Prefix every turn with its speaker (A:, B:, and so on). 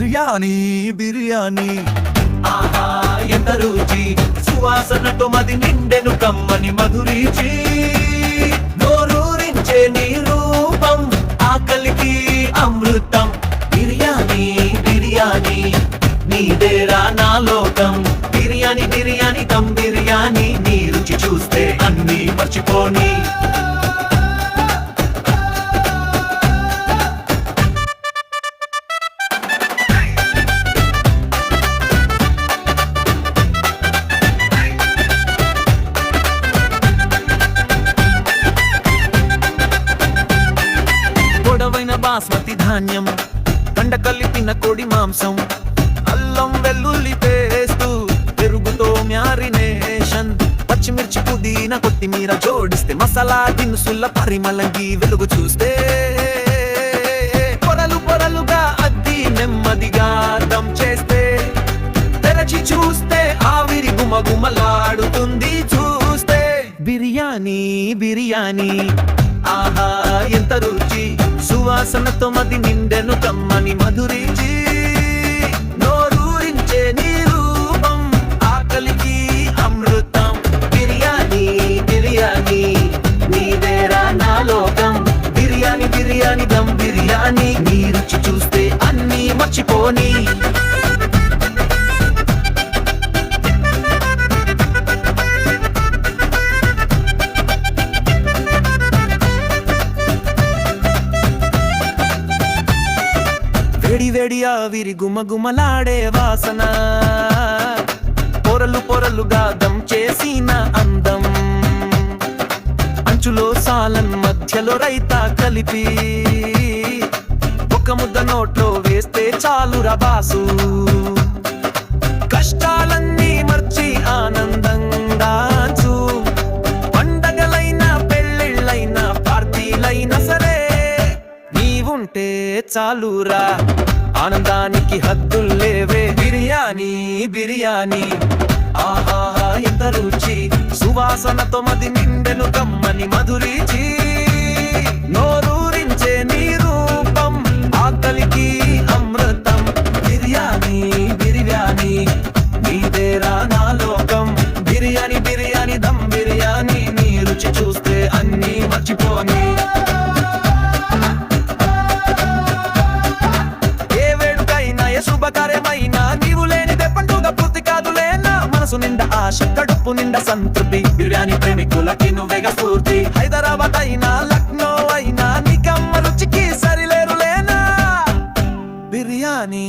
A: బిర్యానీ బిర్యానీ
B: ఆహా ఎంత రుచి, సువాసనతో మది నిండెను కమ్మని మధురిచి. నోరూరించే నీ రూపం ఆకలికి అమృతం. బిర్యానీ బిర్యానీ నీదేరా నా లోకం. బిర్యానీ బిర్యానీ దమ్ బిర్యానీ, నీ రుచి చూస్తే అన్నీ మర్చిపోని. పొడవైన బాస్మతి ధాన్యం, కండ కలిపిన కోడి మాంసం, అల్లం వెల్లుల్లి పేస్ట్, పెరుగుతో మ్యారినేషన్, పచ్చిమిర్చి పుదీనా కొత్తిమీర జోడిస్తే మసాలా దినుసుల పరిమళంగి వెలుగు చూస్తే. పొరలు పొరలుగా అద్ది నెమ్మదిగా దమ్ చేస్తే, తెరచి చూస్తే ఆవిరి గుమగుమలాడుతుంది చూస్తే. బిర్యానీ బిర్యానీ ఆహా ఎంత రుచి, సువాసనతో మది నిండెను కమ్మని మధురిచి. నోరూరించే నీ రూపం ఆకలికి అమృతం. బిర్యానీ బిర్యానీ నీదేరా నా లోకం. బిర్యానీ బిర్యానీ దమ్ బిర్యానీ, నీ రుచి చూస్తే అన్నీ మర్చిపోని. వేడి వేడి ఆవిరి గుమగుమలాడే వాసన, పొరలు పొరలుగా దమ్ చేసిన అందం, అంచులో సాలన్ మధ్యలో రైతా కలిపి, ఒక ముద్ద నోట్లో వేస్తే చాలురా బాసు. కష్టాలన్నీ మర్చి ఆనందంగా చూ, పండగలైనా పెళ్ళిళ్ళైనా పార్టీలైనా సరే నీవుంటే చాలురా, ఆనందానికి హద్దుల్లేవే. బిర్యానీ బిర్యానీ ఆహా ఎంత రుచి, సువాసనతో మది నిండెను కమ్మని మధురిచి. నోరూరించే నీ రూపం ఆకలికి అమృతం. బిర్యానీ బిర్యానీ నీదేరా నా లోకం. బిర్యానీ బిర్యానీ దమ్ బిర్యానీ, నీ రుచి చూస్తే అన్నీ మర్చిపోని. శుభకార్యమైనా నీవు లేనిదే పండుగ పూర్తి కాదులేనా. మనసు నిండా ఆశ, కడుపు నిండా సంతృప్తి, బిర్యానీ ప్రేమికులకి నువ్వేగా స్ఫూర్తి. హైదరాబాద్ అయినా లక్నో అయినా నీకమ్మ రుచికి సరిలేరులేనా. బిర్యానీ.